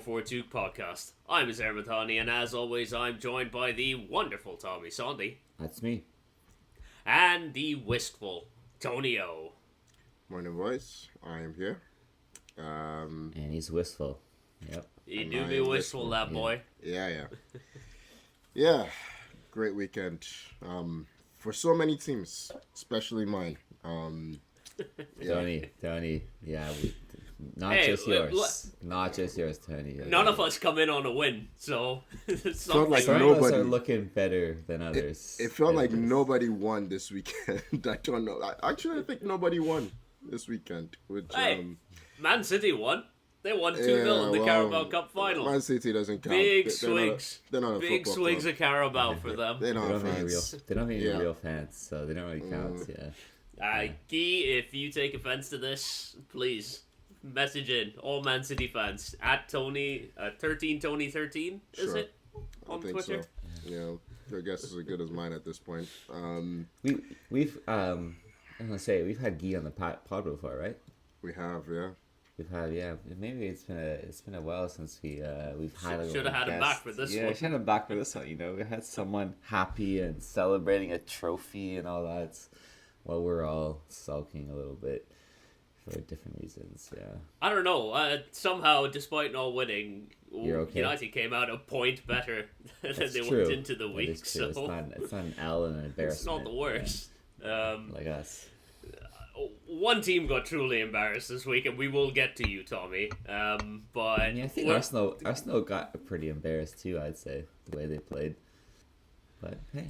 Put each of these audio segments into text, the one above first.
442 podcast. I'm Azar Mathani, and as always, I'm joined by the wonderful Tommy Sondi. That's me. And the wistful Tony O. Morning, boys. I am here. And he's wistful. Yep. You do be wistful, that boy. Yeah. Yeah. Great weekend. For so many teams, especially mine. Tony. Yeah. Not just yours, Tony. None of us come in on a win, so felt like some nobody of us are looking better than others. It felt like nobody won this weekend. I don't know. I think nobody won this weekend. Which, Man City won. They won 2-0 in the Carabao Cup final. Man City doesn't count. Big swigs. They're not a big swigs club. of Carabao for them. They don't have any real fans, so they don't really count. Yeah. Guy, if you take offense to this, please message in all Man City fans at Tony 13Tony13. Is Sure. it on I think Twitter? So. Yeah, your guess is as good as mine at this point. We've I'm gonna say we've had Guy on the pod before, right? We have, yeah. We've had, maybe it's been a while since we've had. Should have had him back for this one. Yeah, should have him back for this one. We had someone happy and celebrating a trophy and all that, while we're all sulking a little bit for different reasons. Yeah. I don't know. Somehow, despite not winning, You're okay. United came out a point better than That's they true. went into the week. So it's not an L and an embarrassment. it's not the worst. Like us. One team got truly embarrassed this week, and we will get to you, Tommy. But I think Arsenal got pretty embarrassed too. I'd say the way they played. But hey,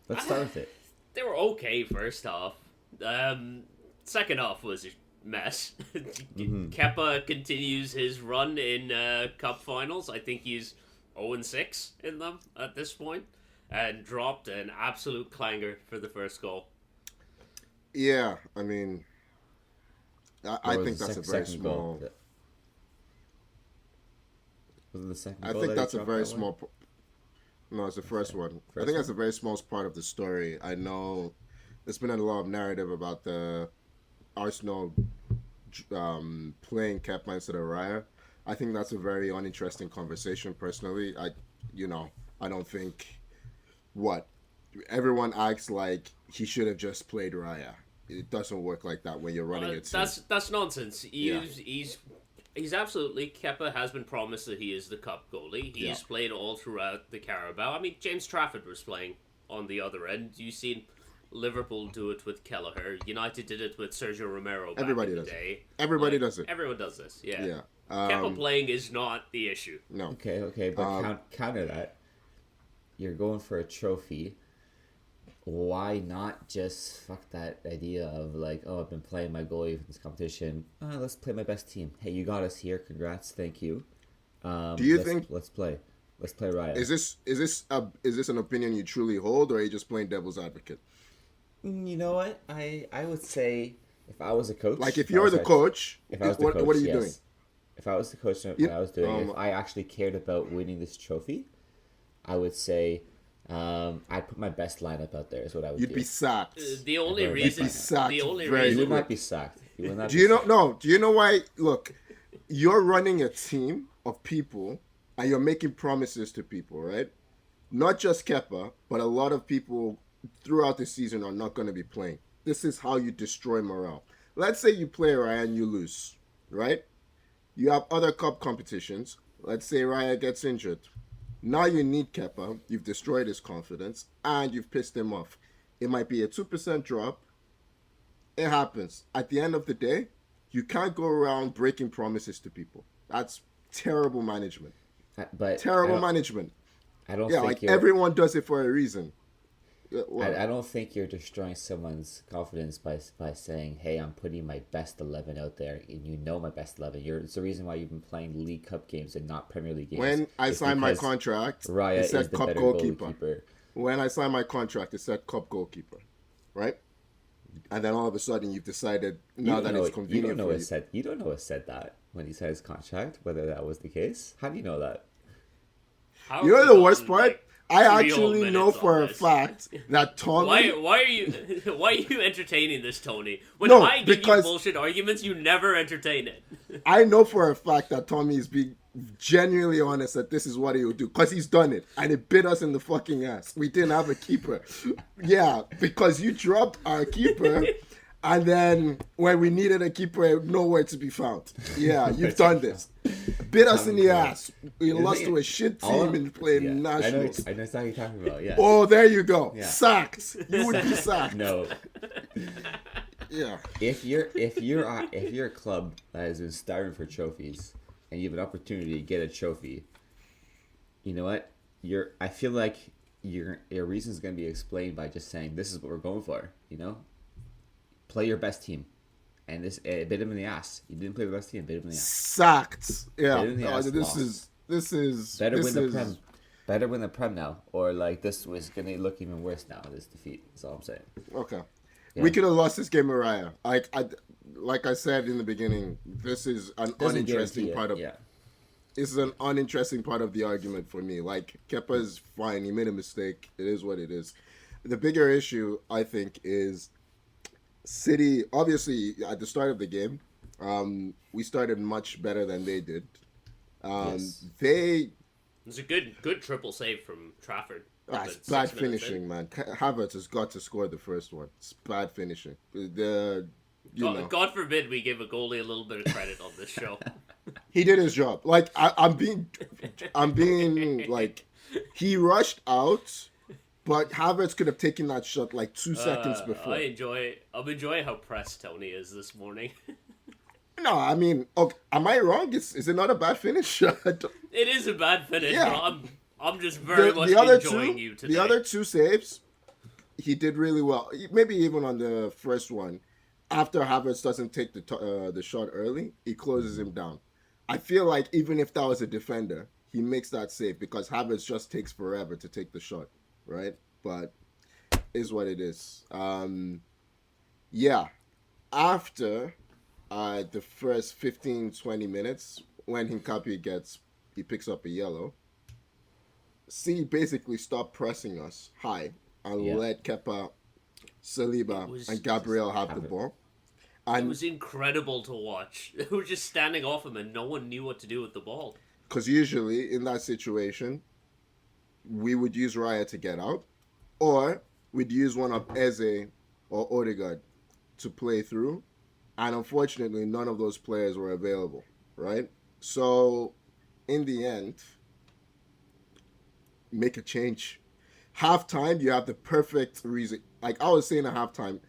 let's start with it. They were okay first half. Second half was a mess. Kepa continues his run in cup finals. I think he's 0-6 in them at this point, and dropped an absolute clanger for the first goal. Yeah, I mean, I think that's a very small. Was it the second I goal? think that that's he a very dropped that small. No, it's the first one. I First think that's a very small part of the story. I know there's been a lot of narrative about the Arsenal playing Kepa instead of Raya. I think that's a very uninteresting conversation. Personally, I don't think everyone acts like he should have just played Raya. It doesn't work like that when you're running a team. That's nonsense. He's absolutely, Kepa has been promised that he is the cup goalie. He's played all throughout the Carabao. I mean, James Trafford was playing on the other end. You've seen Liverpool do it with Kelleher. United did it with Sergio Romero back Everybody in the does day. Everybody does it. Everyone does this, yeah. Yeah. Kepa playing is not the issue. No. Okay, but counter that. You're going for a trophy. Why not just fuck that idea of like, oh, I've been playing my goalie for this competition. Let's play my best team. Hey, you got us here. Congrats. Thank you. Do you think? Let's play Ryan. Is this an opinion you truly hold, or are you just playing devil's advocate? You know what? I would say if I was a coach, Like if you're the coach, what are you yes. doing? If I was the coach, what I was doing, if I actually cared about winning this trophy, I would say I'd put my best lineup out there. Is what I would do. You'd be sacked. The only reason, You would not be sacked. Do you know? No. Do you know why? Look, you're running a team of people, and you're making promises to people, right? Not just Kepa, but a lot of people throughout the season are not going to be playing. This is how you destroy morale. Let's say you play Raya and you lose, right? You have other cup competitions. Let's say Raya gets injured. Now you need Kepa. You've destroyed his confidence, and you've pissed him off. It might be a 2% drop. It happens. At the end of the day, you can't go around breaking promises to people. That's terrible management. Terrible management. I don't. Yeah, like everyone does it for a reason. I don't think you're destroying someone's confidence by saying, "Hey, I'm putting my best 11 out there," and you know my best 11. It's the reason why you've been playing League Cup games and not Premier League games. When I signed my contract, Raya it said is the cup better goalkeeper. When I signed my contract, it said cup goalkeeper, right? And then all of a sudden, you've decided now that it's convenient for you. You don't know what said that when he signed his contract. Whether that was the case, how do you know that? You know the worst part? I actually know for a fact that Tommy... Why are you entertaining this, Tony? When I give you bullshit arguments, you never entertain it. I know for a fact that Tommy is being genuinely honest that this is what he would do because he's done it and it bit us in the fucking ass. We didn't have a keeper. Yeah, because you dropped our keeper and then when we needed a keeper, nowhere to be found. Yeah, you've done this. Bit us in the ass. We lost to a shit team and played nationals. I know exactly what you're talking about, yeah. Oh, there you go. Yeah. Sacked. You would be sacked. No. Yeah. If you're a club that has been starving for trophies and you have an opportunity to get a trophy, you know what? I feel like your reason is going to be explained by just saying this is what we're going for. You know, play your best team, and this bit him in the ass. You didn't play the best team, bit him in the ass. Sacked. Yeah. Bit him in the ass, This is better this win the is, prem. Better win the prem now, or like this was going to look even worse now. This defeat. That's all I'm saying. Okay. Yeah. We could have lost this game, Mariah. Like I said in the beginning, this is an uninteresting part of. Yeah. This is an uninteresting part of the argument for me. Like Kepa's fine. He made a mistake. It is what it is. The bigger issue, I think, is City. Obviously, at the start of the game, we started much better than they did. Yes. They. It's a good triple save from Trafford. It's bad finishing, man. Havertz has got to score the first one. It's bad finishing. God forbid we give a goalie a little bit of credit on this show. He did his job. Like I'm being like, he rushed out, but Havertz could have taken that shot like 2 seconds before. I'm enjoying how pressed Tony is this morning. No, I mean, okay, am I wrong? Is it not a bad finish? It is a bad finish. Yeah. But I'm just very much enjoying you today. The other two saves, he did really well. Maybe even on the first one, after Havertz doesn't take the shot early, he closes him down. I feel like even if that was a defender, he makes that save because Havertz just takes forever to take the shot, right? But is what it is. Yeah. After the first 15-20 minutes, when Hincapié he picks up a yellow, C basically stopped pressing us high and let Kepa, Saliba, and Gabriel have the ball. And it was incredible to watch. They were just standing off him and no one knew what to do with the ball. Because usually in that situation, we would use Raya to get out, or we'd use one of Eze or Odegaard to play through. And unfortunately, none of those players were available, right? So in the end, make a change. Halftime, you have the perfect reason. Like I was saying at halftime,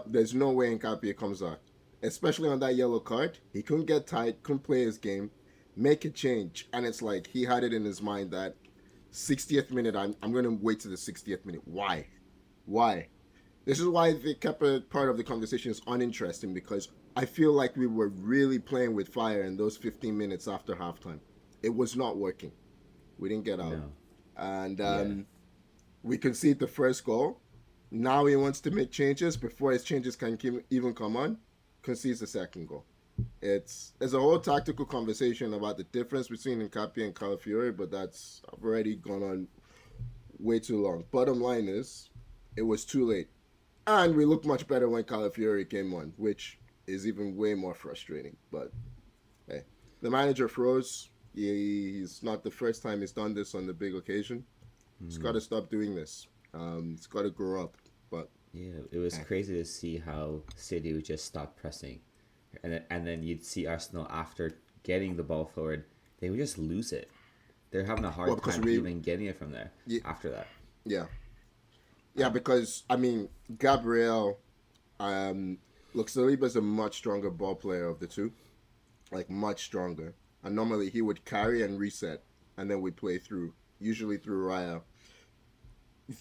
there's no way Hincapié comes out. Especially on that yellow card. He couldn't get tight, couldn't play his game. Make a change. And it's like he had it in his mind that 60th minute, I'm going to wait to the 60th minute. Why? This is why the Kepa part of the conversation is uninteresting, because I feel like we were really playing with fire in those 15 minutes after halftime. It was not working. We didn't get out. No. And we concede the first goal. Now he wants to make changes. Before his changes can even come on, concedes the second goal. There's a whole tactical conversation about the difference between Hincapié and Calafiori, but I've already gone on way too long. Bottom line is, it was too late. And we looked much better when Calafiori came on, which is even way more frustrating. But hey, the manager froze. He's not the first time he's done this on the big occasion. He's got to stop doing this. He's got to grow up. But yeah, it was crazy to see how City would just stop pressing, and then you'd see Arsenal after getting the ball forward, they would just lose it. They're having a hard time even getting it from there after that. Yeah. Yeah, because, I mean, Gabriel, look, Saliba's a much stronger ball player of the two. Like, much stronger. And normally he would carry and reset, and then we play through, usually through Raya.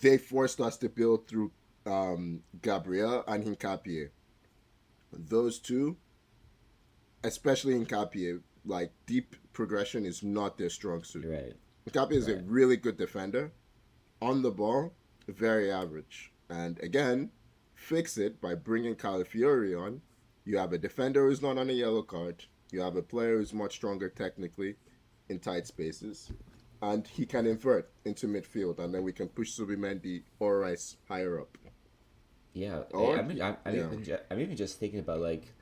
They forced us to build through Gabriel and Hincapié. Those two, especially Hincapié, like, deep progression is not their strong suit. Right. Hincapié is a really good defender. On the ball, very average. And again, fix it by bringing Calafiori on. You have a defender who's not on a yellow card. You have a player who's much stronger technically in tight spaces. And he can invert into midfield, and then we can push Subimendi or Rice higher up. Yeah. I'm even just thinking about, like,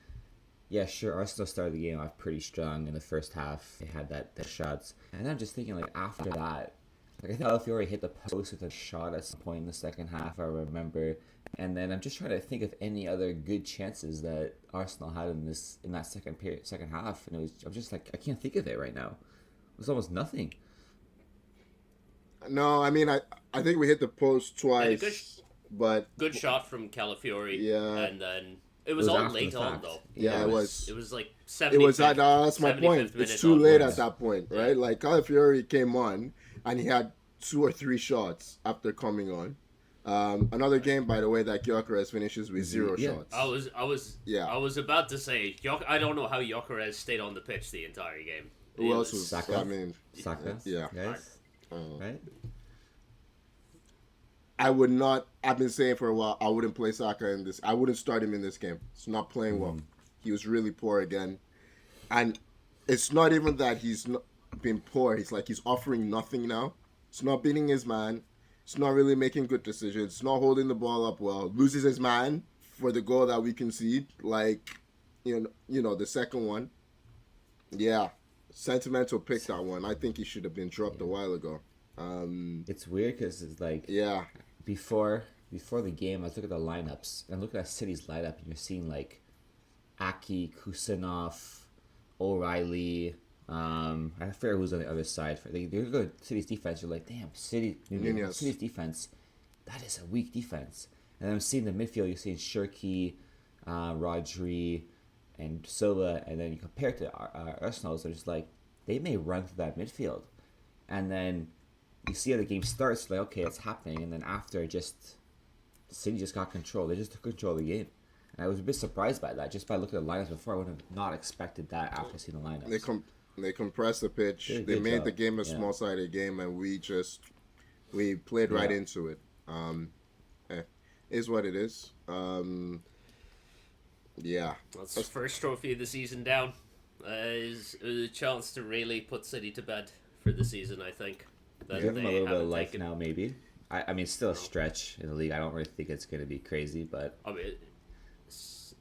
yeah, sure, Arsenal started the game off pretty strong in the first half. They had the shots. And I'm just thinking, like, after that, like, I thought Fiore hit the post with a shot at some point in the second half, I remember. And then I'm just trying to think of any other good chances that Arsenal had in that second half. And I'm just like, I can't think of it right now. It was almost nothing. No, I mean, I think we hit the post twice, but good shot from Calafiori. Yeah, and then it was all late on though. Yeah, it was. It was like 75th. It was that's my point. It's too late at that point, right? Yeah. Like Calafiori came on and he had 2 or 3 shots after coming on. Another game, by the way, that Gyökeres finishes with 0 shots. I was about to say, I don't know how Gyökeres stayed on the pitch the entire game. Who else was Saka? I mean, Saka? Yeah. Guys? Right? I would not. I've been saying for a while, I wouldn't play Saka in this. I wouldn't start him in this game. He's not playing well. He was really poor again. And it's not even that he's not been poor. He's like, he's offering nothing now. He's not beating his man. He's not really making good decisions. He's not holding the ball up well. Loses his man for the goal that we concede. Like, you know, the second one. Yeah. Sentimental pick, that one. I think he should have been dropped a while ago. It's weird because it's like, yeah, before the game, I was looking at the lineups and looking at City's lineup, and you're seeing like Aki, Kusanov, O'Reilly. I forget who's on the other side. They look at City's defense. You're like, damn, City's defense. That is a weak defense. And I'm seeing the midfield. You're seeing Shirky, Rodri, and Silva, and then you compare it to Arsenal. So just like, they may run through that midfield, and then you see how the game starts, like, okay, it's happening, and then after, City just got control. They just took control of the game. And I was a bit surprised by that. Just by looking at the lineups before, I would have not expected that after seeing the lineups. They compressed the pitch. They made the game a small-sided game, and we played right into it. Is what it is. Yeah. That's the first trophy of the season down. Is a chance to really put City to bed for the season, I think. Give them a little bit of life now, maybe. I mean, still a stretch in the league. I don't really think it's going to be crazy, but... I mean, it's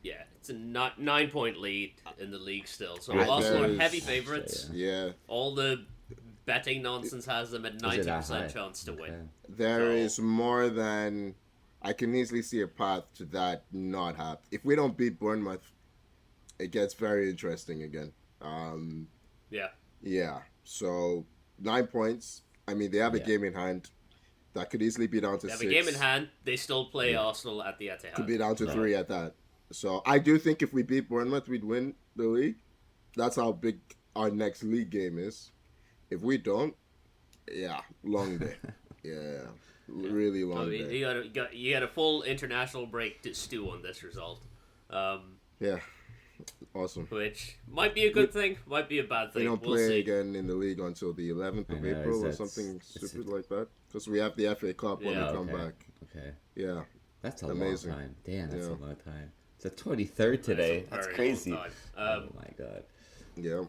a 9-point lead in the league still. So Arsenal are heavy favourites. Yeah. All the betting nonsense has them at 90% chance to win. There is more than... I can easily see a path to that not happen. If we don't beat Bournemouth, it gets very interesting again. Yeah. So, 9 points. I mean, they have a game in hand that could easily be down to 6. They have a game in hand. They still play Arsenal at the Etihad. Could be down to 3 at that. So I do think if we beat Bournemouth, we'd win the league. That's how big our next league game is. If we don't, long day. Really long day. You got a full international break to stew on this result. Awesome. Which might be a good thing, might be a bad thing. We don't we'll play see. again in the league until the 11th of April or something stupid like that. Because we have the FA Cup when we come back. Okay. Yeah. That's amazing. Long time. Damn, that's a long time. It's the 23rd today. That's crazy. Oh my god. Yeah.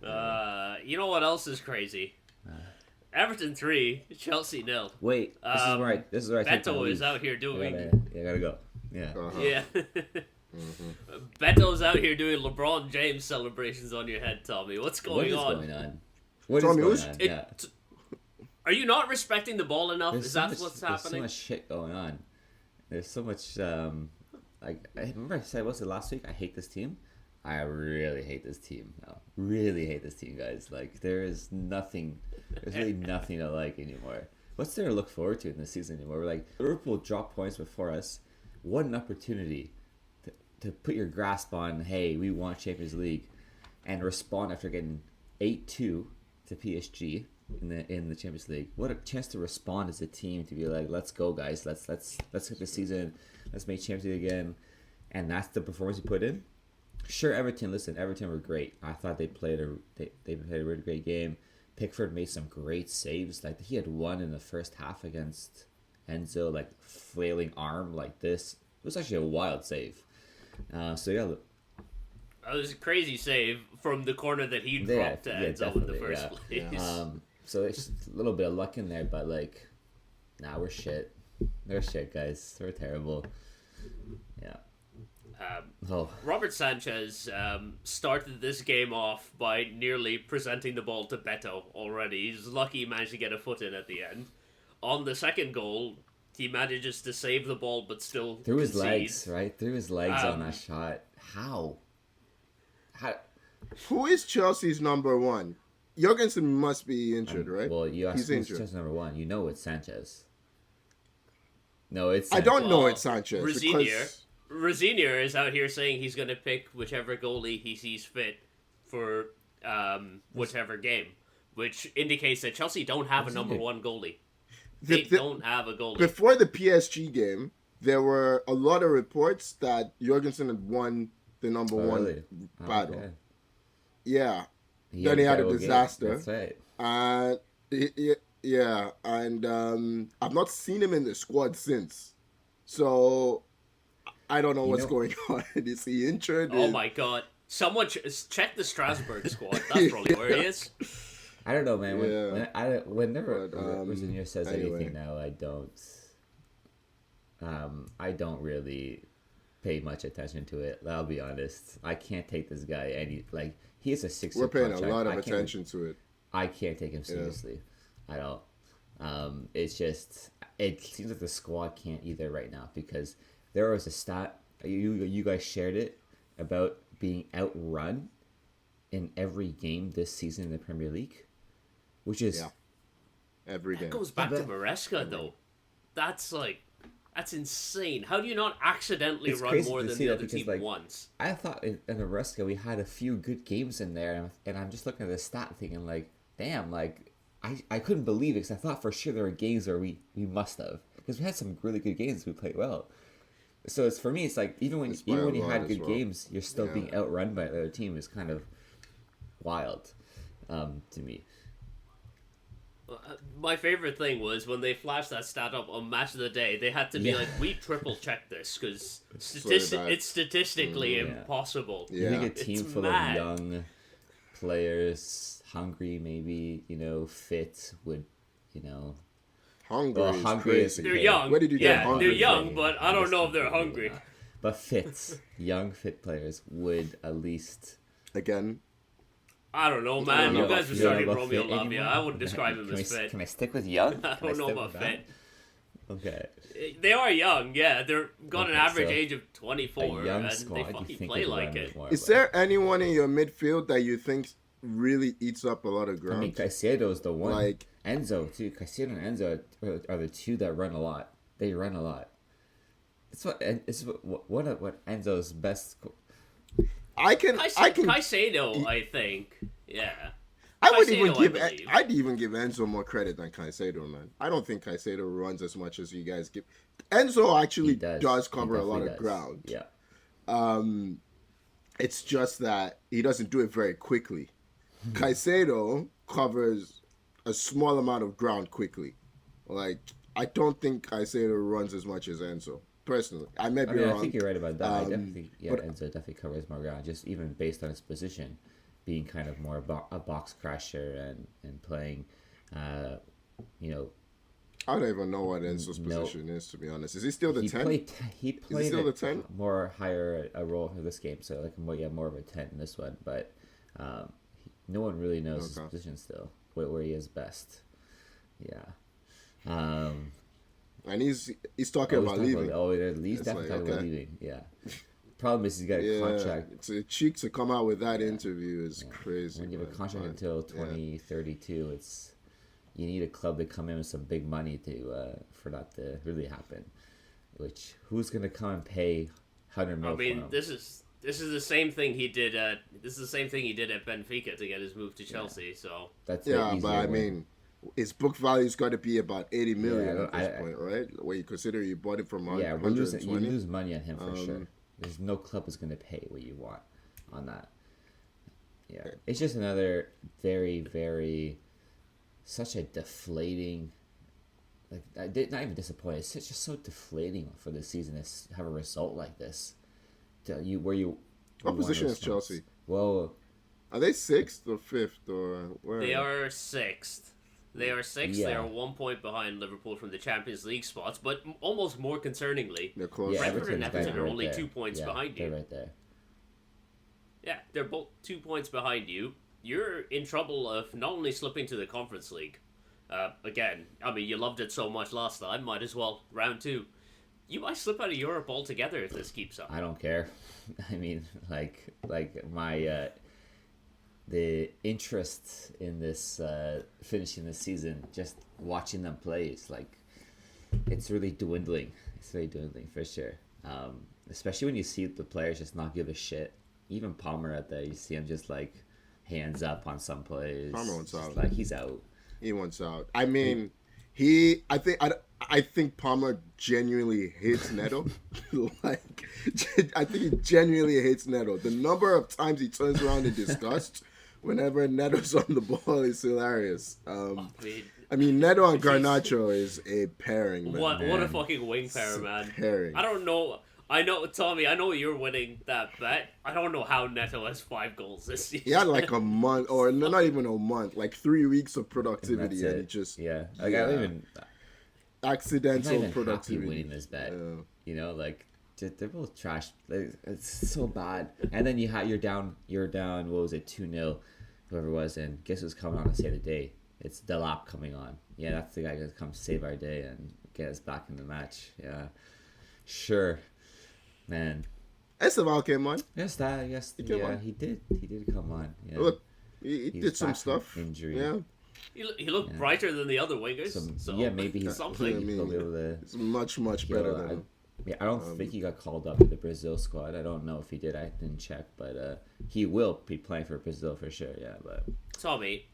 Wow. You know what else is crazy? Everton 3, Chelsea 0. Wait, this is where I Beto is out here doing... I gotta go. Yeah. Yeah. Beto's out here doing LeBron James celebrations on your head, Tommy. What's going on? What is going on? Are you not respecting the ball enough? Is that what's happening? There's so much shit going on. There's so much... I remember I said, what's it, last week? I hate this team. I really hate this team now. Really hate this team, guys. Like, there's really nothing to like anymore. What's there to look forward to in this season anymore? We're like, Liverpool dropped points before us. What an opportunity to put your grasp on, hey, we want Champions League, and respond after getting 8-2 to PSG in the Champions League. What a chance to respond as a team, to be like, let's go, guys. Let's get the season. Let's make Champions League again. And that's the performance you put in. Sure, Everton were great. I thought they played a really great game. Pickford made some great saves. Like, he had one in the first half against Enzo, like, flailing arm like this. It was actually a wild save. That was a crazy save from the corner that he dropped to Enzo in the first place. So it's just a little bit of luck in there, but, like, we're shit. We're shit, guys. We're terrible. Yeah. Robert Sanchez started this game off by nearly presenting the ball to Beto already. He's lucky he managed to get a foot in at the end. On the second goal, he manages to save the ball but still through his concede. legs, right? Through his legs on that shot. How? Who is Chelsea's number one? Jorgensen must be injured, right? Well, you asked He's who's injured. Chelsea's number one. You know it's Sanchez. No, it's I Sanchez. don't know Well, it's Sanchez. Rosinier is out here saying he's going to pick whichever goalie he sees fit for whichever game, which indicates that Chelsea don't have a number one goalie. They don't have a goalie. Before the PSG game, there were a lot of reports that Jorgensen had won the number one battle. Okay. Yeah. Then he had a disaster. That's right. Yeah, and I've not seen him in the squad since. So I don't know what's going on. Is he injured? Oh my god. Someone check the Strasbourg squad. That's probably where he is. I don't know, man. Whenever Rosinier says anyway. anything now, I don't really pay much attention to it. I'll be honest. I can't take this guy he has a 6-year We're paying contract. a lot of attention to it. I can't take him seriously at all. It's just, it seems like the squad can't either right now, because there was a stat, you guys shared it, about being outrun in every game this season in the Premier League, which is every game. That goes back to Maresca, though. That's insane. How do you not accidentally run more than the other team once? I thought in Nebraska we had a few good games in there, and I'm just looking at the stat thinking damn, I couldn't believe it, because I thought for sure there were games where we must have, because we had some really good games we played well. So for me, it's like even when you had good games, you're still being outrun by the other team is kind of wild to me. My favorite thing was when they flashed that stat up on Match of the Day. They had to be like, we triple check this because it's statistically impossible. Yeah. You think a team full of young players, hungry, maybe fit, would hungry is they're young. Where did you get hungry? They're young, but I don't know if they're hungry. But young fit players would at least again. I don't know, man. You guys are starting Romeo Lavia. I wouldn't describe him as fit. Can I stick with young? I don't know about fit. Okay. They are young, yeah. They're got an average age of 24, and they fucking play like it. Is there anyone in your midfield that you think really eats up a lot of ground? I mean, Caicedo's the one. Enzo, too. Caicedo and Enzo are the two that run a lot. They run a lot. It's what Enzo's best... Caicedo, I think. Yeah. I'd even give Enzo more credit than Caicedo, man. I don't think Caicedo runs as much as you guys give. Enzo actually does cover a lot of ground. Yeah. It's just that he doesn't do it very quickly. Caicedo covers a small amount of ground quickly. I don't think Caicedo runs as much as Enzo. Personally, I may be wrong. I think you're right about that. I definitely think, Enzo definitely covers more ground, just even based on his position, being kind of more a box crasher and playing, I don't even know what Enzo's position is, to be honest. Is he still the 10? He played still the 10? More higher a role for this game, so more of a 10 in this one. But no one really knows his position still, where he is best. Yeah. And he's talking about leaving. He's definitely talking about leaving. Yeah. Problem is he's got a contract. So cheek to come out with that interview is crazy. When you have a contract until 2032, you need a club to come in with some big money for that to really happen. Which who's gonna come and pay $100 million? I mean, this is the same thing he did at Benfica to get his move to Chelsea. So that's I mean, his book value's got to be about 80 million at this point, right? Where you consider you bought it from 120. You lose money on him for sure. There's no club is going to pay what you want on that. Yeah, it's just another very, very such a deflating. Not even disappointed. It's just so deflating for the season to have a result like this. What position is Chelsea? Well, are they 6th or 5th or where? They are 6th. They are 6th. Yeah. They are 1 point behind Liverpool from the Champions League spots. But almost more concerningly, They're close. Yeah, Brentford and Everton's Everton are right only there. 2 points Yeah, behind they're you. right there. Yeah, they're both 2 points behind you. You're in trouble of not only slipping to the Conference League. Again, I mean, you loved it so much last time. Might as well round 2. You might slip out of Europe altogether if this keeps up. I don't care. I mean, like my the interest in this finishing this season, just watching them play, is like it's really dwindling. It's really dwindling for sure. Especially when you see the players just not give a shit. Even Palmer out there, you see him just like hands up on some plays. Palmer wants out. Like he's out. He wants out. I mean, I think Palmer genuinely hates Neto. Like, I think he genuinely hates Neto. The number of times he turns around in disgust whenever Neto's on the ball is hilarious. I mean, Neto and Garnacho is a pairing. Man. What a fucking wing pair, man. Pairing. I don't know. I know, Tommy, I know you're winning that bet. I don't know how Neto has 5 goals this season. He had like a month, or not even a month, like 3 weeks of productivity, and he just yeah. Like I don't even accidental I'm not even productivity. happy winning this bet. Yeah. You know, like they're both trash. Like, it's so bad. And then you're down. What was it, 2-0, whoever it was, and guess who's coming on to save the day? It's Delap coming on. Yeah, that's the guy who's come save our day and get us back in the match. Yeah, sure, man. Esteval came on. Yes, He came on. he did. He did come on. Yeah. Look, he He's did some back from stuff. injury. Yeah, He looked brighter than the other wingers. Yeah, maybe he's something. I mean, he'll be able to. it's much better than him. I don't think he got called up to the Brazil squad. I don't know if he did. I didn't check, but he will be playing for Brazil for sure. Yeah, but Tommy,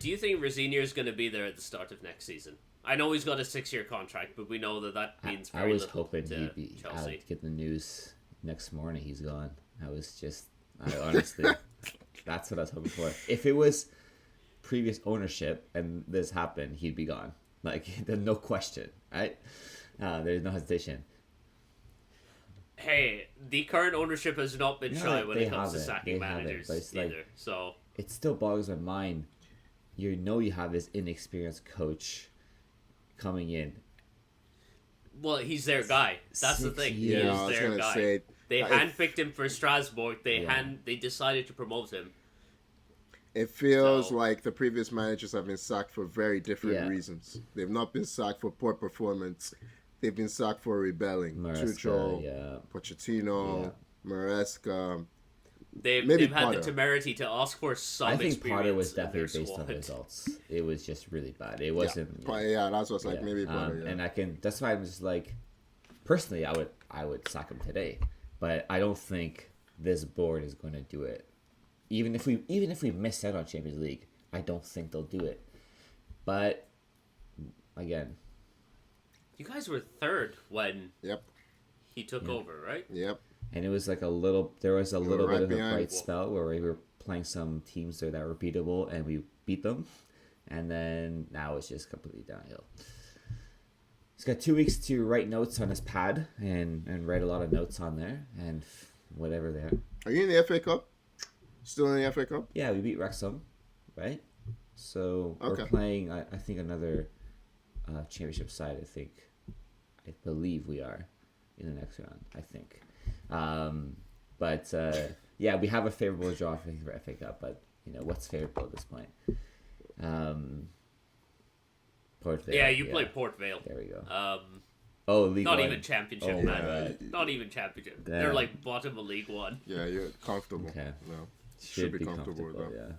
do you think Rosignol is going to be there at the start of next season? I know he's got a 6-year contract, but we know that means I very was little hoping to he'd be. Chelsea. I'd get the news next morning. He's gone. I honestly, that's what I was hoping for. If it was previous ownership and this happened, he'd be gone. Like, there's no question, right? There's no hesitation. Hey, the current ownership has not been shy when they it comes to haven't. sacking They haven't, managers but it's either. like- So It still boggles my mind. You know you have this inexperienced coach coming in. well, he's their guy. That's the 6 thing. He years. Yeah, is I was their gonna guy. say. They if- handpicked him for Strasbourg. Yeah. They decided to promote him. It feels So- like the previous managers have been sacked for very different Yeah. reasons. They've not been sacked for poor performance. They've been sacked for rebelling. Maresca, Tuchel, yeah. Pochettino, Maresca. They've Maybe had Potter. the temerity to ask for some I think experience Potter was in their definitely based on squad. the results. It was just really bad. It wasn't. Yeah, that's what's like yeah. maybe Potter. Yeah. And that's why I'm just like, personally, I would sack him today, but I don't think this board is going to do it. Even if we miss out on Champions League, I don't think they'll do it. But again, You guys were third when Yep. he took over, right? Yep. and it was like there was a little right bit of a behind. bright spell where we were playing some teams that were beatable and we beat them, and then now it's just completely downhill. He's got 2 weeks to write notes on his pad and write a lot of notes on there and whatever they are. Are you in the FA Cup? Still in the FA Cup? Yeah, we beat Wrexham, right? So Okay. we're playing, I think, another championship side. I believe we are in the next round. I think, but yeah, we have a favorable draw for FA Cup. But you know what's favorable at this point? Port Vale. Yeah, you play Port Vale. There we go. Oh, League not One. even championship, Oh, man. right. Not even championship. Damn. They're like bottom of League One. Yeah, you're comfortable. Okay. No. Should be comfortable. with that.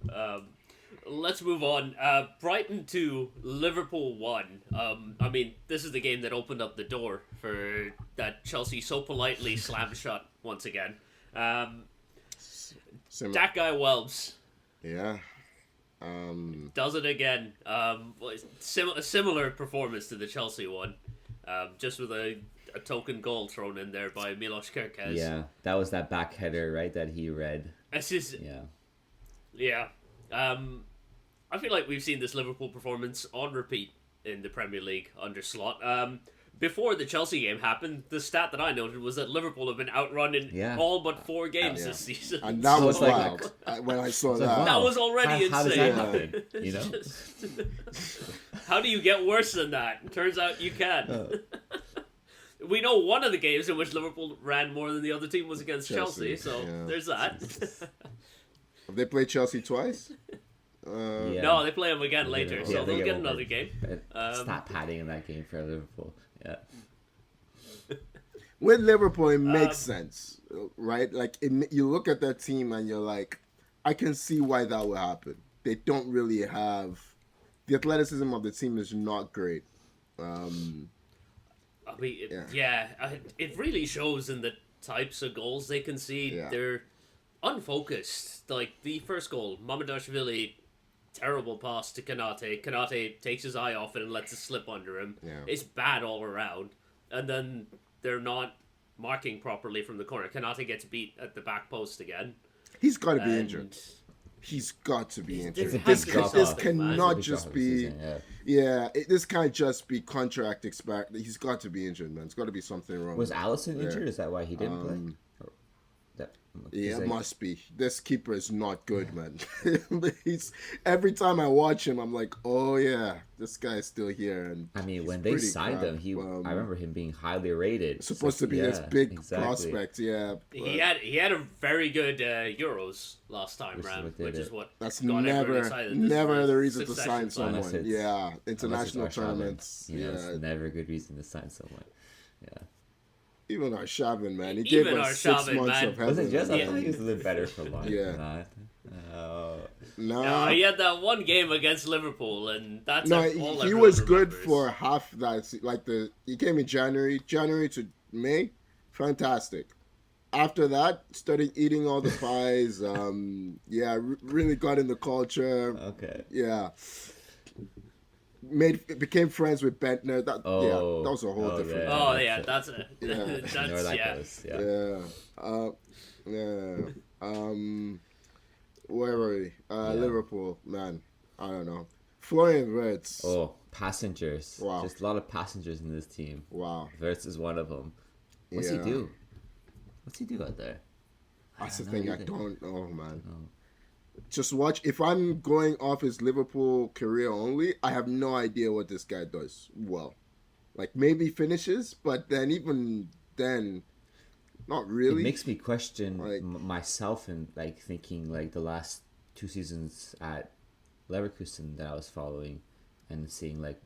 Yeah. Let's move on. Brighton 2, Liverpool 1. I mean, this is the game that opened up the door for that Chelsea so politely slammed shut once again. Sim- That guy Welbs yeah. does it again. A similar performance to the Chelsea one, just with a token goal thrown in there by Milos Kerkez. Yeah, that was that back header, right? That he read. It's just, Yeah. I feel like we've seen this Liverpool performance on repeat in the Premier League under Slot. before the Chelsea game happened, the stat that I noted was that Liverpool have been outrun in all but 4 games this season. And that So was it's like- wild when I saw that. That was already How does insane. that happen? You know? How do you get worse than that? Turns out you can. We know one of the games in which Liverpool ran more than the other team was against Chelsea, so there's that. Have they played Chelsea twice? Yeah. No, they play them again later, Yeah, so they they'll get over. another game. Stat padding in that game for Liverpool. Yeah. With Liverpool, it makes sense, right? Like, you look at that team and you're like, I can see why that would happen. They don't really have... The athleticism of the team is not great. I mean, it really shows in the types of goals they concede. Yeah. They're unfocused. Like, the first goal, Mamardashvili, terrible pass to Kanate. Kanate takes his eye off it and lets it slip under him. Yeah. It's bad all around. And then they're not marking properly from the corner. Kanate gets beat at the back post again. He's got to be injured. He's got to be injured. There This, has to be this something, man. cannot It's a big just drop be... this season, yeah. This can't just be contract expired. He's got to be injured, man. There's got to be something wrong. Was with him. Allison injured? Is that why he didn't play? Or that, Yeah, like, it must be. This keeper is not good, man. He's every time I watch him, I'm like, oh yeah, this guy's still here. And I mean, he's when they pretty signed crap. him, I remember him being highly rated. Supposed to be Yeah, this big exactly. prospect, yeah. He had a very good Euros last time Which is round, what did which is it. what That's got everyone never excited. This never is the reason to succession sign plan. Unless someone. it's- Yeah, Unless it's international Arshavin. tournaments. You know, Yeah, it's never a good reason to sign someone. Yeah. even Arshavin, man, he Even gave us 6 Arshavin, months man. of Was heaven. it just? I Yeah. thought he was a little better for long. Yeah. Oh. No, He had that one game against Liverpool, and that's no, all he everyone was good remembers. for half that. Like he came in January to May, fantastic. After that, started eating all the pies. Really got in the culture. Okay. Yeah, became friends with Bentner. That was a whole different. yeah. Oh yeah, that's a Yeah. You know where that's that yeah. goes. Yeah. Where were we? Yeah. Liverpool, man. I don't know. Florian Wirtz. Oh, passengers. Wow. Just a lot of passengers in this team. Wow. Verts is one of them. What's he Yeah. do? What's he do out there? That's the don't know thing. I either. don't know, man. No. Just watch. If I'm going off his Liverpool career only, I have no idea what this guy does well. Like maybe finishes, but then even then, not really. It makes me question Like- myself and like thinking like the last 2 seasons at Leverkusen that I was following and seeing like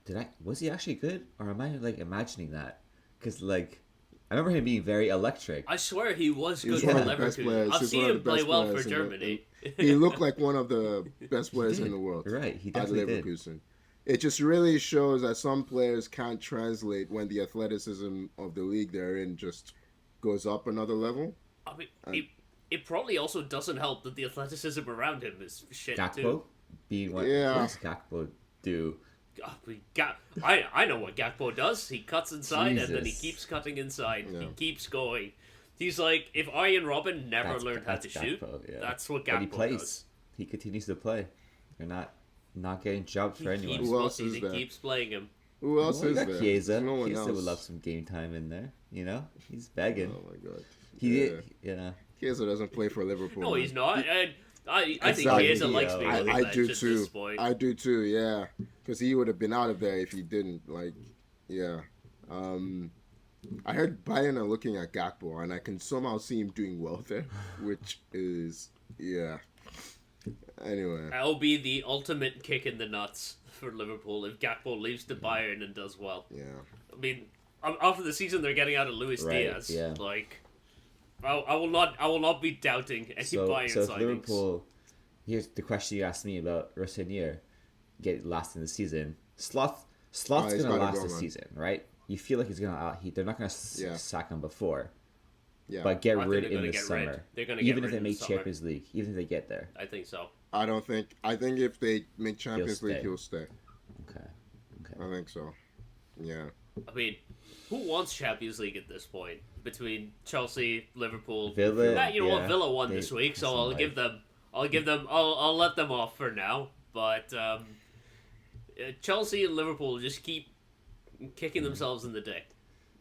was he actually good or am I like imagining that? Because like I remember him being very electric. I swear he was He was good one for of the best Leverkusen. players. I've He's seen one of him the play best well for players in the- Germany. He looked like one of the best players in did. the world. You're right, he At definitely did. Leverkusen. It just really shows that some players can't translate when the athleticism of the league they're in just goes up another level. I mean, it probably also doesn't help that the athleticism around him is shit Gakpo too. being what Yeah. does Gakpo do? I know what Gakpo does. He cuts inside and then he Jesus. keeps cutting inside. Yeah. He keeps going. He's like, if Arjen Robben never That's- learned how that's to shoot, Gakpo, yeah. that's what But he Gakpo plays. does. He continues to play. You're not getting jobs for anyone. Who else is He there? keeps playing him. Who else Well, you is got there? Chiesa. No one Chiesa else. would love some game time in there. You know, he's begging. Oh my god. He, Yeah. you know, Chiesa doesn't play for Liverpool. No, man. he's not. I think Exactly. Chiesa likes being on the I bench do at too. this point. I do too. Yeah, because he would have been out of there if he didn't. Like, yeah. I heard Bayern are looking at Gakpo, and I can somehow see him doing well there, which is Anyway, That'll be the ultimate kick in the nuts for Liverpool if Gakpo leaves to Bayern and does well. yeah. I mean, after the season they're getting out of Luis Right, Diaz, yeah. like, I will not be doubting any Bayern so if signings. Liverpool, here's the question you asked me about Rossinier, get last in the season. Sloth's he's gonna gotta last go, the man. season, right? You feel like he's gonna they're not gonna Yeah. sack him before, Yeah. but get I think rid they're in gonna the get summer. rid. They're gonna get Even if rid they in the make summer. Champions League, even if they get there. I think so. I don't think. I think if they make Champions League, stay. he'll stay. Okay. I think so. Yeah. I mean, who wants Champions League at this point? Between Chelsea, Liverpool, Villa, what? yeah. Villa won They- this week, so some I'll life. give them. I'll let them off for now. But Chelsea and Liverpool just keep kicking themselves in the dick.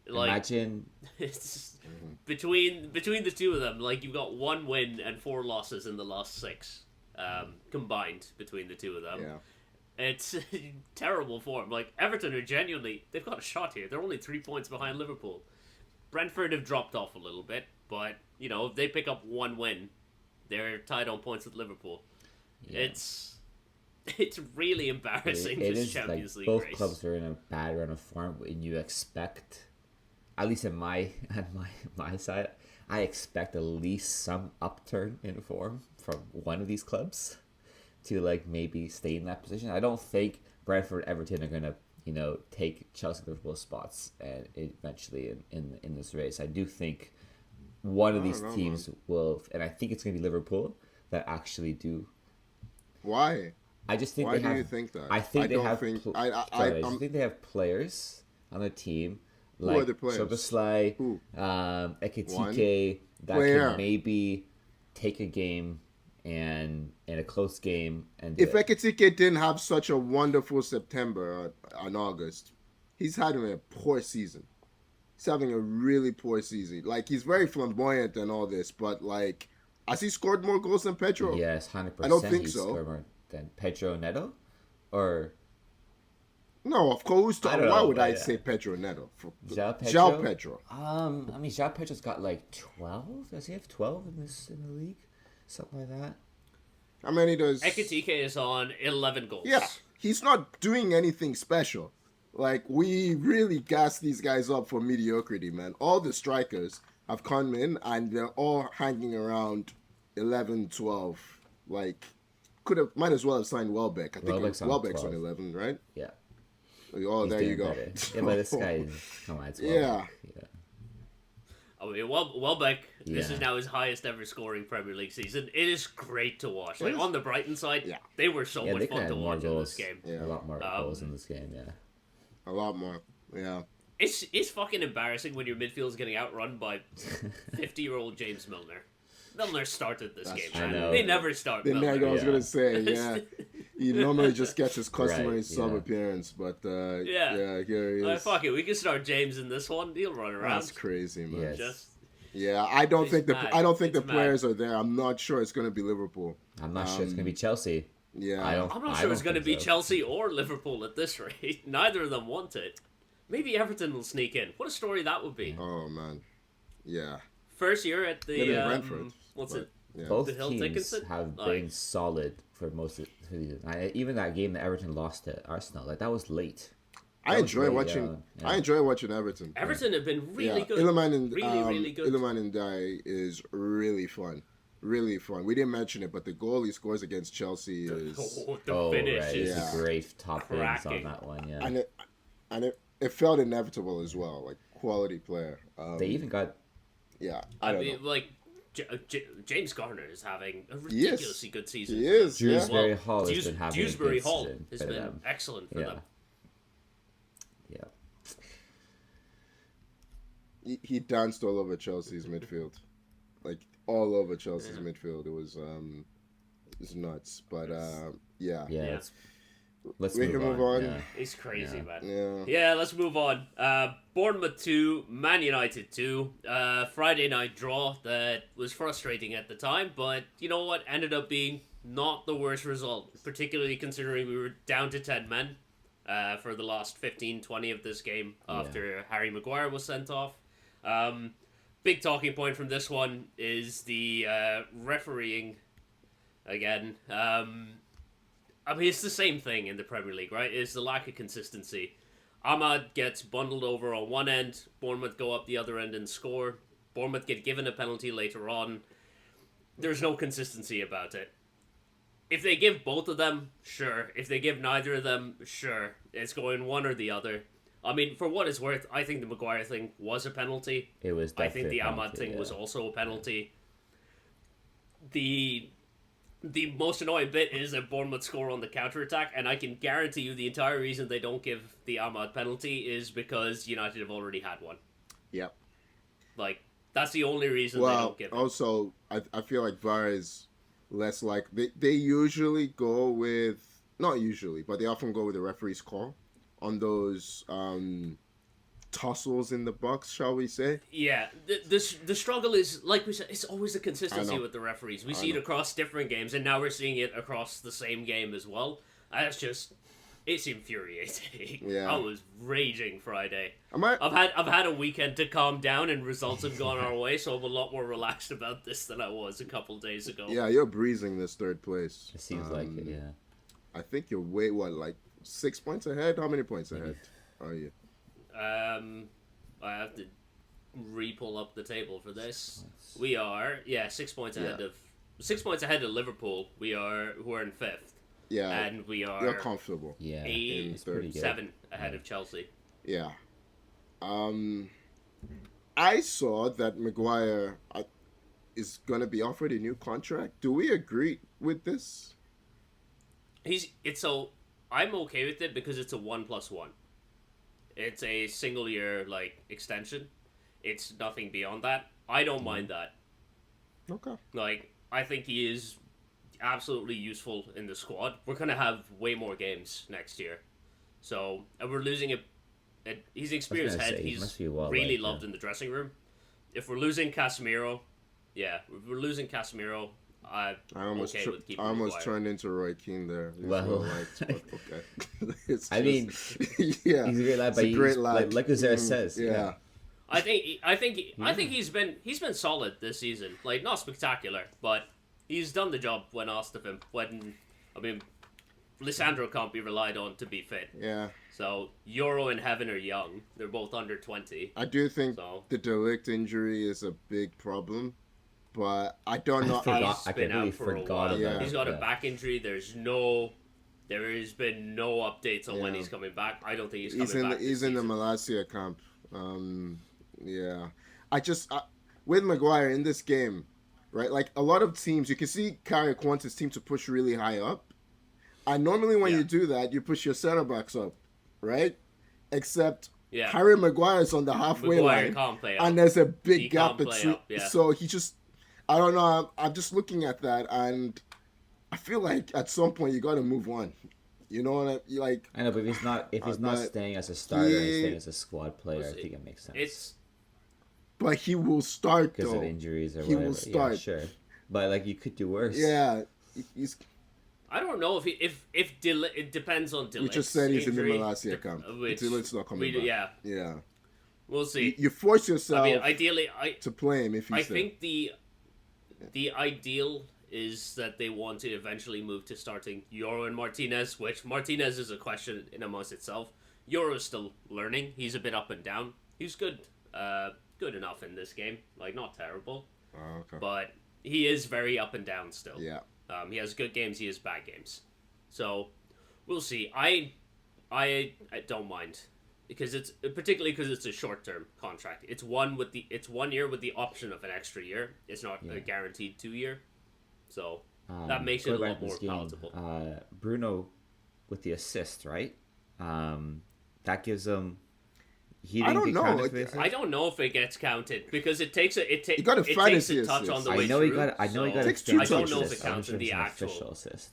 Like, Imagine. it's between the two of them. Like, you've got 1 win and 4 losses in the last 6, combined between the two of them. Yeah. It's terrible form. Like, Everton are genuinely, they've got a shot here. They're only 3 points behind Liverpool. Brentford have dropped off a little bit, but if they pick up 1 win, they're tied on points with Liverpool. Yeah. It's really embarrassing. It this is Champions like League both race. clubs are in a bad run of form, and you expect, at least on my side, I expect at least some upturn in form from one of these clubs to like maybe stay in that position. I don't think Brentford, Everton are gonna take Chelsea, Liverpool spots and eventually in this race. I do think one of these teams will, and I think it's gonna be Liverpool that actually do. Why? I just think Why they have. do you think that? I think I they don't have. think- I just think they have players on the team like are the players? Soboslai, Who? Ekitike that Player. can maybe take a game and in a close game and If Ekitike didn't have such a wonderful September and August, he's having a poor season. He's having a really poor season. Like, he's very flamboyant and all this, but like, has he scored more goals than Pedro? yes, 100%. I don't think he's so. scored more than Pedro Neto, or No, of course. I don't Why know, would I but, say Pedro Neto? João Pedro. João Pedro. I mean, João Pedro's got like 12. Does he have 12 in the league? Something like that. How many does? Ekitike is on 11 goals. Yeah, he's not doing anything special. Like, we really gas these guys up for mediocrity, man. All the strikers have come in and they're all hanging around 11, 12. Like, might as well have signed Welbeck. I think Welbeck's on Welbeck's 12. on 11, right? Yeah. Oh, He's there doing you go. better. Yeah, but this guy is, come on, it's Yeah. Welbeck. Yeah. I mean, Welbeck, this Yeah. is now his highest ever scoring Premier League season. It is great to watch. Like, is. on the Brighton side, Yeah. they were so Yeah, much they could fun have to more watch in goals. this game. Yeah. A lot more goals in this game, yeah. A lot more. Yeah. It's fucking embarrassing when your midfield's getting outrun by 50-year-old James Milner. Milner started this game, true. man. I know. They never start The Milner. neg I was Yeah. going to say, yeah. He normally just gets his customary Right, sub yeah. appearance, but Yeah. here he is. Fuck it, we can start James in this one. He'll run around. That's crazy, man. Yes. Just Yeah, I don't It's think mad. the It's mad. players are there. I'm not sure it's going to be Liverpool. I'm not sure it's going to be Chelsea. Yeah, I'm not sure it's going to be Chelsea or Liverpool at this rate. Neither of them want it. Maybe Everton will sneak in. What a story that would be. Oh man, yeah. First year at the Maybe Brentford. what's but, it? Yeah. Both The Hill teams Dickinson? have Like- been solid for most of the season. Even that game that Everton lost to Arsenal, like that was late. I That was enjoy late, watching. yeah. I enjoy watching Everton. Everton have been really yeah. good. Iliman and really good. Iliman and Die is really fun. Really fun. We didn't mention it, but the goal he scores against Chelsea is, The Oh, finish right. is Yeah. It's a great top ends on cracking. that one, yeah. and it felt inevitable as well. Like, quality player. They even got Yeah, I don't mean, know. like James Garner is having a He is. ridiculously good season. He is. Yeah. Dewsbury Hall has been having a Dewsbury good Hall season has for been them. excellent for Yeah. them. Yeah. He danced all over Chelsea's midfield, like all over Chelsea's midfield. It was nuts. But yeah. Yeah. Let's We move can on. move on. Yeah. He's crazy, Yeah. man. Yeah. Yeah, let's move on. Bournemouth 2, Man United 2. Friday night draw that was frustrating at the time, but you know what? Ended up being not the worst result, particularly considering we were down to 10 men for the last 15-20 of this game after Harry Maguire was sent off. Big talking point from this one is the refereeing again. I mean, it's the same thing in the Premier League, right? It's the lack of consistency. Ahmad gets bundled over on one end, Bournemouth go up the other end and score. Bournemouth get given a penalty later on. There's no consistency about it. If they give both of them, sure. If they give neither of them, sure. It's going one or the other. I mean, for what it's worth, I think the Maguire thing was a penalty. It was I definitely think the a Ahmad penalty, thing yeah. was also a penalty. The most annoying bit is that Bournemouth score on the counter-attack, and I can guarantee you the entire reason they don't give the Ahmad penalty is because United have already had one. Yep. Like, that's the only reason they Well, don't give it. also, I feel like VAR is less like they usually go with, not usually, but they often go with the referee's call on those tussles in the box, shall we say? Yeah, the struggle is, like we said, it's always the I consistency know. with the referees. We I see it know. across different games, and now we're seeing it across the same game as well. That's just, it's infuriating. Yeah. I was raging Friday. Am I? I've had a weekend to calm down, and results have gone our way, so I'm a lot more relaxed about this than I was a couple days ago. Yeah, you're breezing this third place. It seems like it, yeah. I think you're way, like 6 points ahead? How many points ahead are you? I have to re-pull up the table for this. We are 6 points ahead of 6 points ahead of Liverpool. Who are in fifth. Yeah, And we are you're comfortable. Yeah, eight, it's pretty good. 7 ahead of Chelsea. Yeah. I saw that Maguire is going to be offered a new contract. Do we agree with this? I'm okay with it because it's a 1+1. It's a single year extension. It's nothing beyond that. I don't mind that. Okay. I think he is absolutely useful in the squad. We're gonna have way more games next year, so and we're losing he's an experienced head. He must He's be well really liked, loved in the dressing room. If we're losing Casemiro, I'm okay with keeping I almost Maguire. turned into Roy Keane there. He's Well, well liked, but okay. It's I mean, yeah, he's a great lad, it's but a great he's, lad. like Uzera says, Yeah. I think he's been solid this season. Not spectacular, but he's done the job when asked of him. Lissandro can't be relied on to be fit. Yeah. So Euro and Heaven are young. They're both under 20. I do think So the Delict injury is a big problem, but I don't know. I he's been completely out for a forgot while. about Yeah. He's got a that. back injury. There has been no updates on when Yeah. he's coming back. I don't think he's He's coming in back. he's this in the season. Malasia camp. Yeah. With Maguire in this game, right? Like a lot of teams, you can see Carrick wants his team to push really high up. And normally when Yeah. you do that, you push your center backs up, right? Except Yeah. Harry Maguire's on the halfway Maguire line, can't play up. and there's a big He gap can't play between. up, yeah. So he just, I don't know. I'm just looking at that, and I feel like at some point you got to move on. You know what you like? I know, but if he's not but staying as a starter and he- staying as a squad player, I think it makes sense. It's But he will start because though. of injuries or He whatever. will start. Yeah, sure. But you could do worse. Yeah, he's. I don't know it depends on Delict's We just said he's injury, in the Malasia camp. which Delict's not coming back. Yeah, Yeah, we'll see. you force yourself Ideally, to play him if he's I there. think the ideal is that they want to eventually move to starting Euro and Martinez, which Martinez is a question in amongst itself. Euro is still learning. He's a bit up and down. He's good enough in this game. Not terrible, Oh, okay. but he is very up and down still. Yeah. He has good games. He has bad games. So we'll see. I don't mind because particularly because it's a short term contract. It's 1 year with the option of an extra year. It's not a guaranteed 2 year. So that makes it a going lot back to more this game, palatable. Bruno with the assist, right? That gives him. He I didn't don't get know. counted for the assist? I don't know if it gets counted because it takes He got a takes fantasy a touch assist. on the I way know through. he got. I know he got. Takes a two fantasy I don't know if assist. it I'm counts sure in the it's an actual. official assist.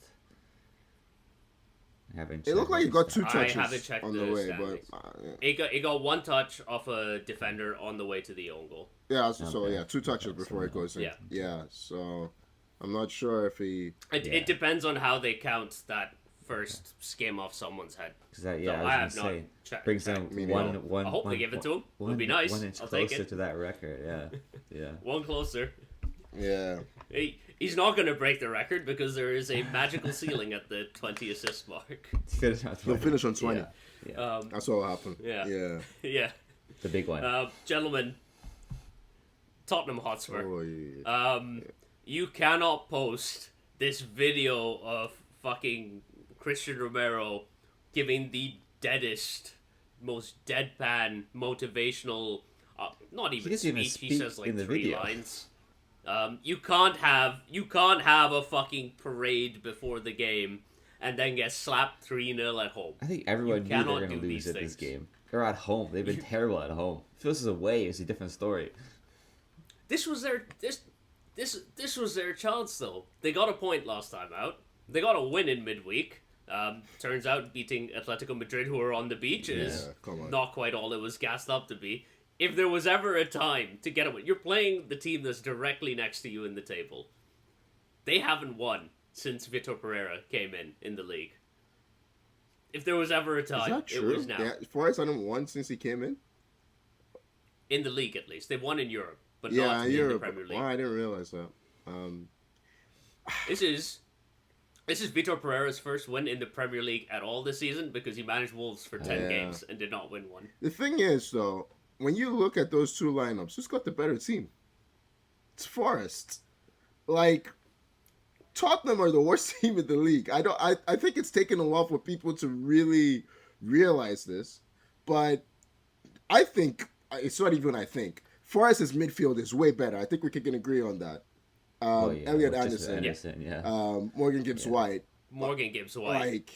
I haven't. It looked like he got two I touches haven't checked on the the way, standings. but It got 1 touch off a defender on the way to the own goal. yeah. So Okay. yeah, 2 touches Okay, before so it goes in. Yeah. Yeah. So I'm not sure if he. It depends on how they count that first skim off someone's head. Because I So I was have gonna not say checked. brings him Me one. neither. One. I hope they one- give it to him. It would be one- nice. 1 inch I'll take closer it. to that record. Yeah. Yeah. One closer. Yeah. He's not going to break the record because there is a magical ceiling at the 20 assist mark. Finish on He'll 20. finish on 20. Yeah. That's what will happen. Yeah. Yeah. Yeah. The big one. Gentlemen, Tottenham Hotspur. Oh, yeah. You cannot post this video of fucking Christian Romero giving the deadest, most deadpan, motivational, not even doesn't even speech. He speak says in the 3 video. lines. You can't have a fucking parade before the game and then get slapped 3-0 at home. I think everyone knew they were cannot going to do lose these at this things. game. They're at home. They've been terrible at home. If this is away, it's a different story. This was their chance though. They got a point last time out. They got a win in midweek. Turns out beating Atletico Madrid, who are on the beach, is come on. not quite all it was gassed up to be. If there was ever a time to get a win, you're playing the team that's directly next to you in the table. They haven't won since Vitor Pereira came in the league. If there was ever a Is time, that true? it was now. Yeah, Forest hasn't won since he came in? In the league, at least. They've won in Europe, but Yeah, not in the Europe. Premier League. Wow, I didn't realize that. This is Vitor Pereira's first win in the Premier League at all this season because he managed Wolves for 10 games and did not win one. The thing is, though, when you look at those two lineups, who's got the better team? It's Forest. Like, Tottenham are the worst team in the league. I think it's taken a while for people to really realize this, but I think it's not even I think Forest's midfield is way better. I think we can agree on that. Elliot Anderson, Morgan Gibbs-White. Morgan Gibbs-White. Like,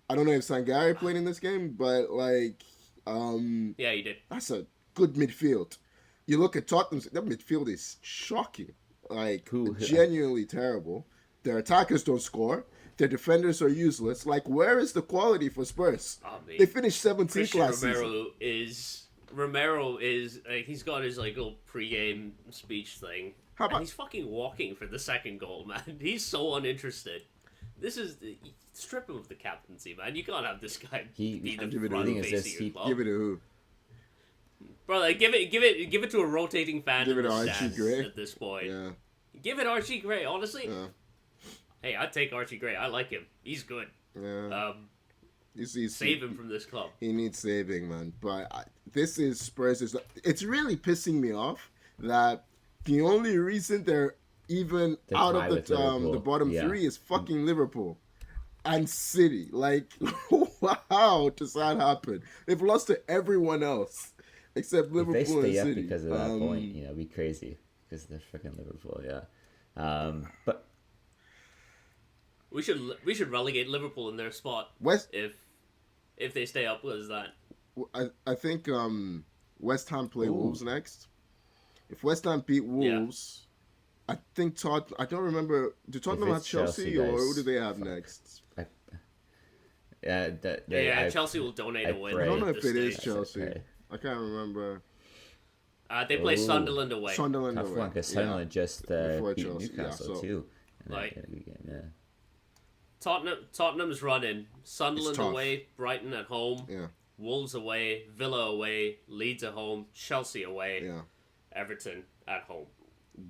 I don't know if Sangare played in this game, but like, yeah, he did. That's a good midfield. You look at Tottenham's, that midfield is shocking. Like, genuinely terrible. Their attackers don't score. Their defenders are useless. Like, where is the quality for Spurs? They finished 17th last season. Romero is he's got his like little pre-game speech thing. How about and he's fucking walking for the second goal, man. He's so uninterested. This is strip him of the captaincy, man. You can't have this guy be the front face of your club. Give it to who? Bro, like, give it to a rotating fan. Give it to Archie Gray at this point. Yeah. Give it Archie Gray. Honestly, yeah. Hey, I'd take Archie Gray. I like him. He's good. Yeah. Save him from this club. He needs saving, man. But this is Spurs. It's really pissing me off that the only reason they're out of the bottom three is fucking Liverpool and City. Like, how does that happen? They've lost to everyone else except Liverpool and City. If they stay up because of that point, it'd be crazy because they're freaking Liverpool. Yeah, but we should relegate Liverpool in their spot if they stay up. What is that? I think West Ham play Wolves next. If West Ham beat Wolves, I think I don't remember. Do Tottenham have Chelsea or who do they have next? Chelsea will donate a win. I don't know if it is Chelsea. I can't remember. They play Sunderland away. Sunderland away. Because Sunderland just beat Chelsea. Newcastle too. Like, Tottenham's running. Sunderland away, Brighton at home, Wolves away, Villa away, Leeds at home, Chelsea away, Everton at home.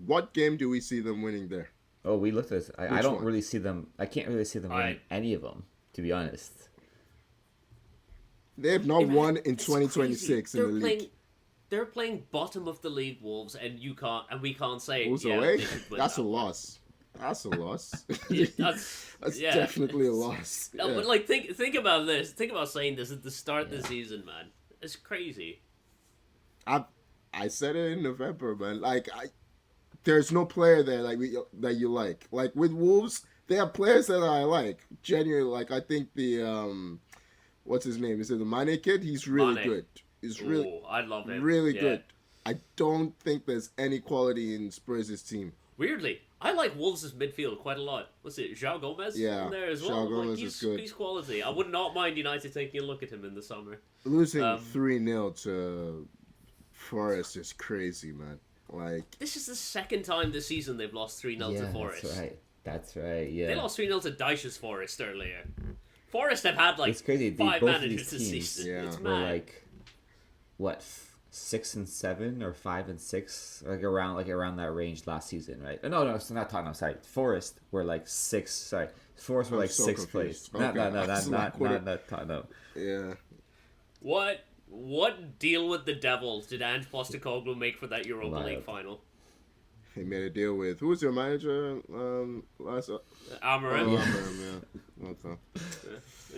What game do we see them winning there? Oh, we looked at this. I don't really see them. I can't really see them winning any of them, to be honest. They have not won in 2026 in the league. They're playing bottom of the league Wolves, and we can't say Wolves away. That's a loss. That's a loss. That's definitely a loss. No, but like think about this. Think about saying this at the start of the season, man. It's crazy. I said it in November, man. Like there's no player there that you like. Like with Wolves, they have players that I like. Genuinely, like I think the what's his name? Is it the Mane kid? He's really good. He's I love him. Really good. I don't think there's any quality in Spurs' team. Weirdly, I like Wolves' midfield quite a lot. What's it, João Gomez in there as well? João Gomez is good. He's quality. I would not mind United taking a look at him in the summer. Losing 3-0 to Forest is crazy, man. Like, this is the second time this season they've lost 3-0 to Forest. That's right, yeah. They lost 3-0 to Dyche's Forest earlier. Forest have had like it's crazy. 5 both managers this season. It's mad. Like, what, 6 and 7 or 5 and 6, around that range last season, right? No, it's not Tottenham. Sorry, Forest were like 6. Sorry, Forest were like 6th place. Okay. Not Tottenham. Yeah. What deal with the devil did Ange Postecoglou make for that Europa League final? He made a deal with who was your manager last? Amarim. Amarim, yeah. Okay.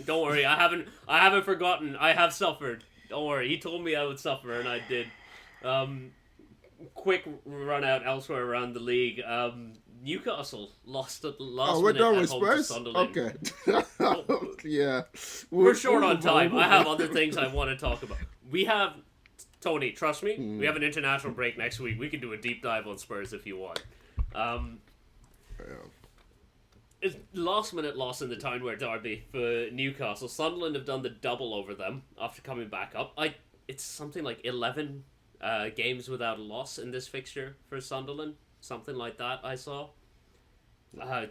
Don't worry, I haven't forgotten. I have suffered. Don't worry, he told me I would suffer, and I did. Quick run out elsewhere around the league. Newcastle lost at the last minute at home to Sunderland. Okay. Yeah. We're short on time. I have other things I want to talk about. We have, Tony, trust me, we have an international break next week. We can do a deep dive on Spurs if you want. It's last minute loss in the Townware derby for Newcastle. Sunderland have done the double over them after coming back up. It's something like 11 games without a loss in this fixture for Sunderland. Something like that I saw.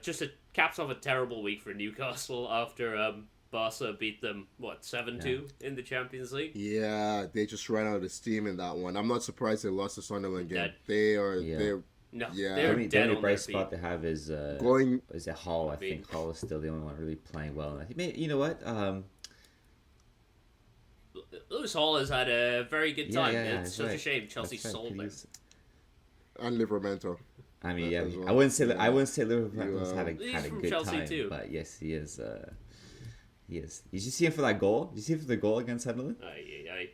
Just caps off a terrible week for Newcastle after Barca beat them, 7-2 in the Champions League? Yeah, they just ran out of steam in that one. I'm not surprised they lost the Sunderland game. Dead. They're They're dead the only on bright their spot feet. they have is going. is it Hall? I think Hall is still the only one really playing well. I think you know what? Lewis Hall has had a very good time. It's such a right. shame Chelsea That's right. sold him. And Livramento. I mean, as well. I wouldn't say Liverpool's had He's a from good Chelsea time, too. but yes, he is. He is. Did you see him for that goal? Did you see him for the goal against Sunderland?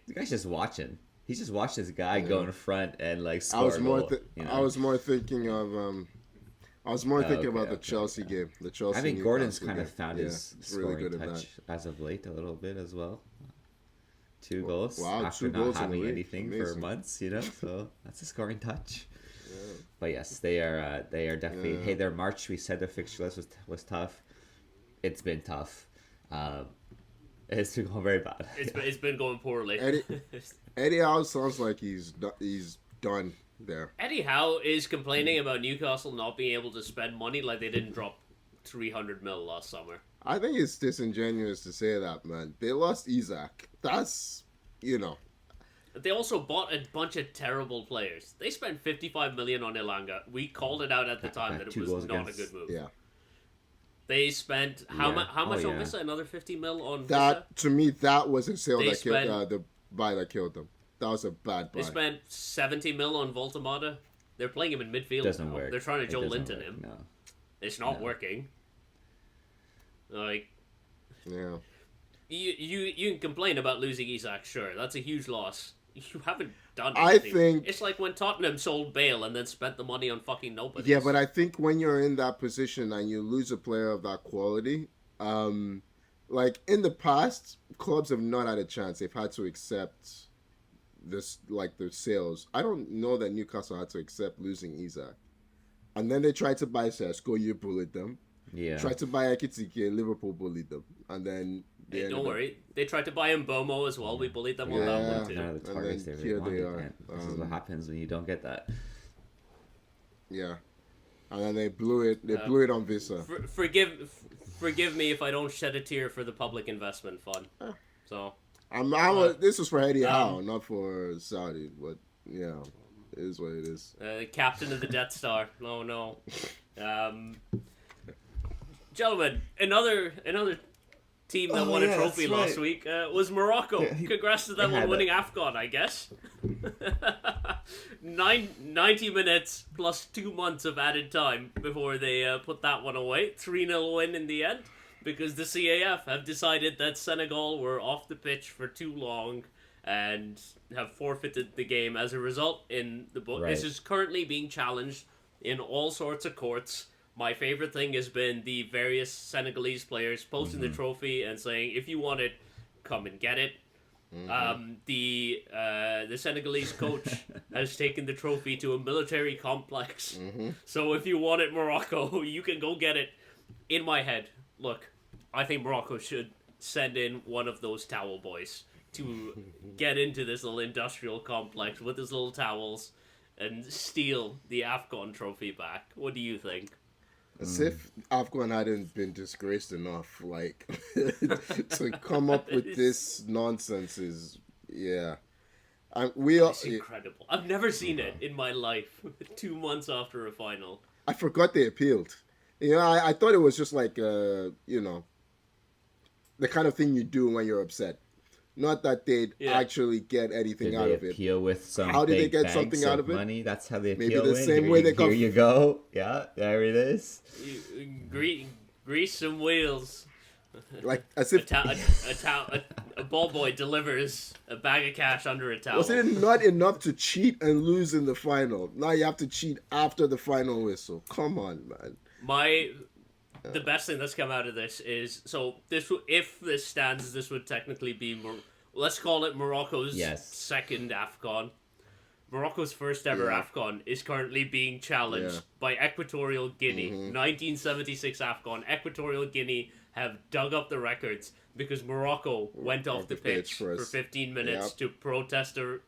The guy's just watching. He's just watching this guy go in front and like score I was a more. goal. I was more thinking of. I was more thinking about the Chelsea okay. game. The Chelsea. I think Newcastle Gordon's kind game. of found his really scoring good at touch that. as of late a little bit as well. 2 goals wow, after 2 not goals in a having week. anything for Amazing. months, so that's a scoring touch. But yes, they are definitely. Hey, their March we said their fixture list was tough. It's been tough. It's been going very bad. It's been going poorly. Eddie Howe sounds like he's done there. Eddie Howe is complaining about Newcastle not being able to spend money like they didn't drop 300 mil last summer. I think it's disingenuous to say that, man. They lost Isaac. That's They also bought a bunch of terrible players. They spent 55 million on Ilanga. We called it out at the time that it was not a good move. Yeah. They spent how much on yeah. Vissa? Another 50 mil on Vissa? That to me, that was a sale They that killed the buy that killed them. That was a bad buy. They spent 70 mil on Voltemada. They're playing him in midfield. Doesn't now. work. They're trying to It Joe doesn't Linton work, him. No. It's not working. Like, Yeah. you can complain about losing Isak, sure. That's a huge loss. You haven't done I anything. think- It's like when Tottenham sold Bale and then spent the money on fucking nobody. Yeah, but I think when you're in that position and you lose a player of that quality, like in the past, clubs have not had a chance. They've had to accept this, like the sales. I don't know that Newcastle had to accept losing Isak. And then they tried to buy Sesko, you bullied them. Yeah. Tried to buy Ekitike, Liverpool bullied them. And then they Hey, ended don't up- worry. They tried to buy Mbomo as well. We bullied them on that Yeah. one too. None of the targets then they here really they wanted. are. And this is what happens when you don't get that. Yeah. And then they blew it. They blew it on Visa. Forgive me if I don't shed a tear for the public investment fund. So This was for Eddie Howe, not for Saudi. But yeah, it is what it is. captain of the Death Star. No. Gentlemen, another team that won a trophy last week was Morocco. Congrats to them on winning AFCON, I guess. 90 minutes plus 2 months of added time before they put that one away. 3-0 win in the end because the CAF have decided that Senegal were off the pitch for too long and have forfeited the game as a result in the book. Right. This is currently being challenged in all sorts of courts. My favorite thing has been the various Senegalese players posting the trophy and saying, if you want it, come and get it. The Senegalese coach has taken the trophy to a military complex. So if you want it, Morocco, you can go get it. In my head, look, I think Morocco should send in one of those towel boys to get into this little industrial complex with his little towels and steal the AFCON trophy back. What do you think? As if AFCON hadn't been disgraced enough, like to come up with this nonsense is It's incredible. I've never seen it in my life. 2 months after a final. I forgot they appealed. I thought it was just like the kind of thing you do when you're upset. Not that they'd actually get anything Did out they of it. appeal with some How did they big get banks something out of of it? money? That's how they appeal. Maybe the same Here way you, they come. Here you go. Yeah, there it is. Grease some wheels. Like as if A ball boy delivers a bag of cash under a towel. was it not enough to cheat and lose in the final? Now you have to cheat after the final whistle. Come on, man. The best thing that's come out of this is if this stands, this would technically be let's call it Morocco's second AFCON. Morocco's first ever AFCON is currently being challenged by Equatorial Guinea. 1976 AFCON. Equatorial Guinea have dug up the records because Morocco went off the pitch for 15 minutes to protest a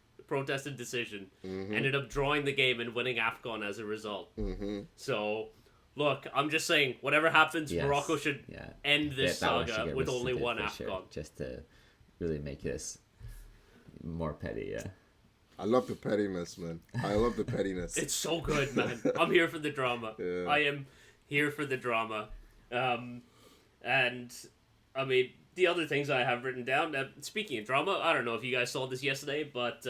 decision. Ended up drawing the game and winning AFCON as a result. So, look, I'm just saying, whatever happens, Morocco should end this saga with only one AFCON. Sure, just to really make this more petty, I love the pettiness, man. I love the pettiness. It's so good, man. I'm here for the drama. I am here for the drama. And, I mean, the other things I have written down, speaking of drama, I don't know if you guys saw this yesterday, but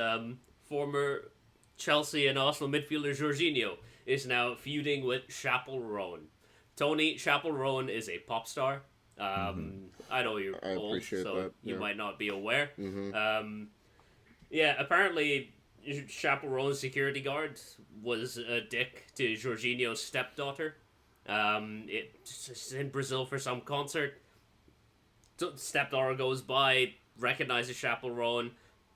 former Chelsea and Arsenal midfielder Jorginho is now feuding with Chapel Roan. Tony, Chapel Roan is a pop star. I know you're old, so you might not be aware. Apparently Chapel Roan's security guard was a dick to Jorginho's stepdaughter. It's in Brazil for some concert. Stepdaughter goes by, recognizes Chapel Roan,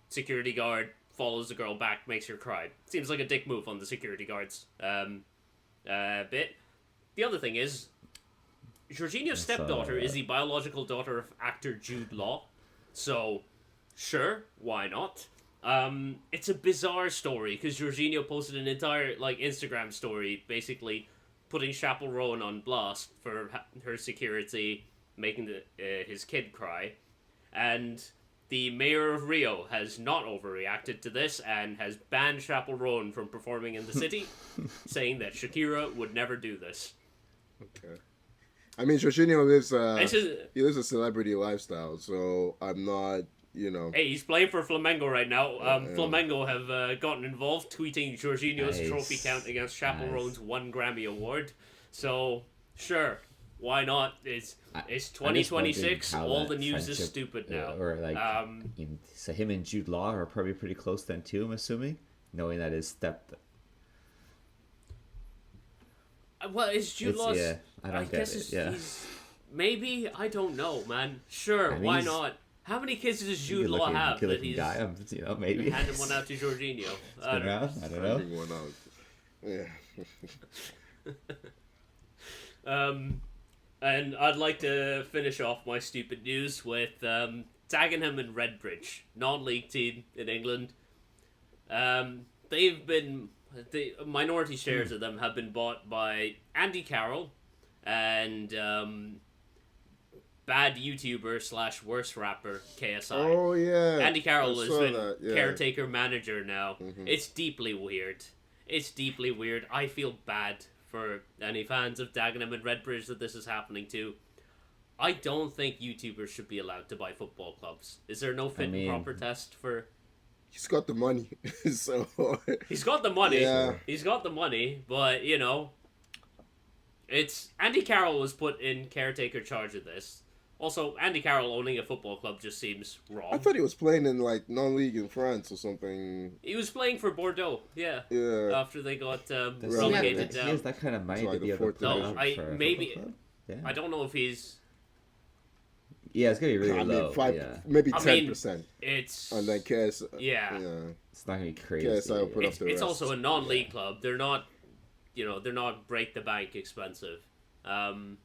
security guard follows the girl back, makes her cry. Seems like a dick move on the security guard's bit. The other thing is, Jorginho's stepdaughter is the biological daughter of actor Jude Law. So, sure, why not? It's a bizarre story because Jorginho posted an entire Instagram story basically putting Chapel Roan on blast for her security, making his kid cry, and the mayor of Rio has not overreacted to this and has banned Chapel Roan from performing in the city, saying that Shakira would never do this. Okay. I mean, Jorginho he lives a celebrity lifestyle, so I'm not, Hey, he's playing for Flamengo right now. Flamengo have gotten involved, tweeting Jorginho's trophy count against Chapel Roan's 1 Grammy award. So, sure, why not? It's 2026. All the news is stupid now. So him and Jude Law are probably pretty close then too, I'm assuming, knowing that his step. Well, is Jude Law? Yeah, I don't get it. Yeah, maybe, I don't know, man. Sure, why not? How many kids does Jude Law have that he's maybe handed one out to Jorginho? I don't know. One out. Yeah. And I'd like to finish off my stupid news with Dagenham and Redbridge, non-league team in England. The minority shares of them have been bought by Andy Carroll and bad YouTuber / worse rapper KSI. Oh yeah, Andy Carroll has been caretaker manager now. It's deeply weird. I feel bad for any fans of Dagenham and Redbridge that this is happening to. I don't think YouTubers should be allowed to buy football clubs. Is there no fit and proper test for? He's got the money, so he's got the money. Yeah. He's got the money, but it's Andy Carroll was put in caretaker charge of this. Also, Andy Carroll owning a football club just seems wrong. I thought he was playing in non-league in France or something. He was playing for Bordeaux, yeah. After they got relegated down. He has that kind of money to be able to play for maybe. I don't know if he's. Yeah, it's gonna be really low. Maybe 10%. It's and then KS. Yeah. It's not gonna be crazy. KSI will put up the It's rest. Also a non-league club. They're not, they're not break the bank expensive. Andy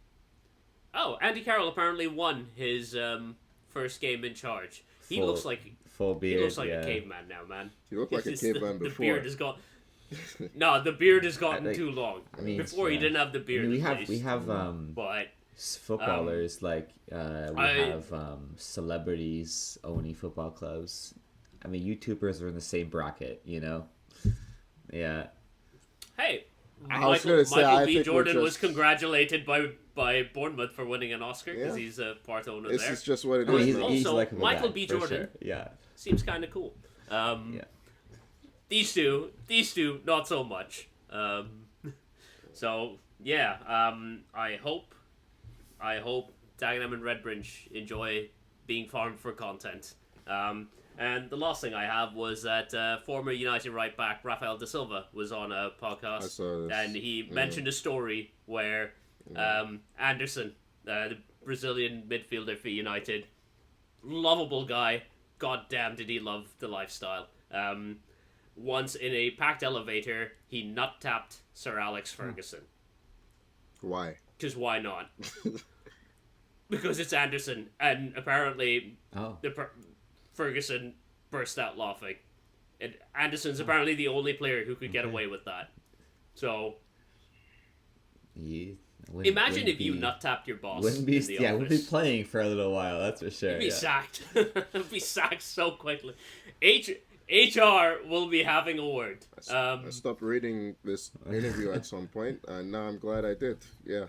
Carroll apparently won his first game in charge. He looks like full beard. He looks like a caveman now, man. He looked like a caveman before. The beard has got. No, the beard has gotten too long. Before he didn't have the beard. We have but footballers we have celebrities owning football clubs. I mean, YouTubers are in the same bracket, Yeah. Hey, Michael B. Jordan was congratulated by Bournemouth for winning an Oscar because he's a part owner there. This is just what it is. Also, Michael B. Jordan seems kind of cool. These two, not so much. I hope Dagenham and Redbridge enjoy being farmed for content. And the last thing I have was that former United right back Rafael da Silva was on a podcast, and he mentioned a story where Anderson, the Brazilian midfielder for United, lovable guy, goddamn did he love the lifestyle. once in a packed elevator, he nut-tapped Sir Alex Ferguson. Why? Because why not? Because it's Anderson, and apparently Ferguson burst out laughing. And Anderson's apparently the only player who could get away with that. So, imagine if you nut-tapped your boss wouldn't be in the office. wouldn't be playing for a little while, that's for sure. You'd be sacked. You'd be sacked so quickly. HR will be having a word. I stopped reading this interview at some point, and now I'm glad I did. Yeah.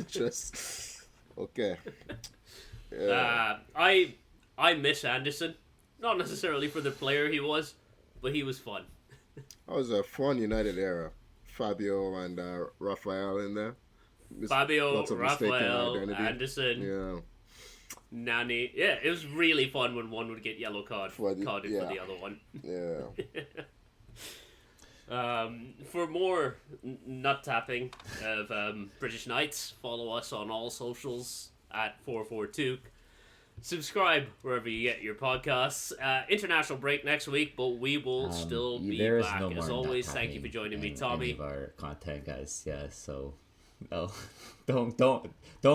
Just... Okay. Yeah. I miss Anderson. Not necessarily for the player he was, but he was fun. That was a fun United era. Fabio and Raphael in there. Fabio, Raphael, Anderson, Yeah. Nani. Yeah, it was really fun when one would get yellow carded for the other one. Yeah. For more nut tapping of British Knights, follow us on all socials at 442. Subscribe wherever you get your podcasts. International break next week, but we will still be back. No As always, thank you for joining me, Tommy. Any of our content, guys. Yeah, so no, don't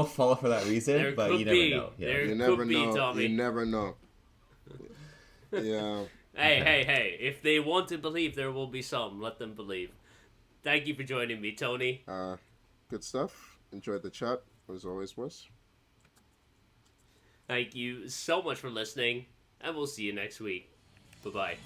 fall for that reason. But you never know. Yeah. There you never could know. Be, Tommy. You never know. Yeah. Hey! If they want to believe, there will be some. Let them believe. Thank you for joining me, Tony. Good stuff. Enjoyed the chat as always was. Thank you so much for listening, and we'll see you next week. Bye-bye.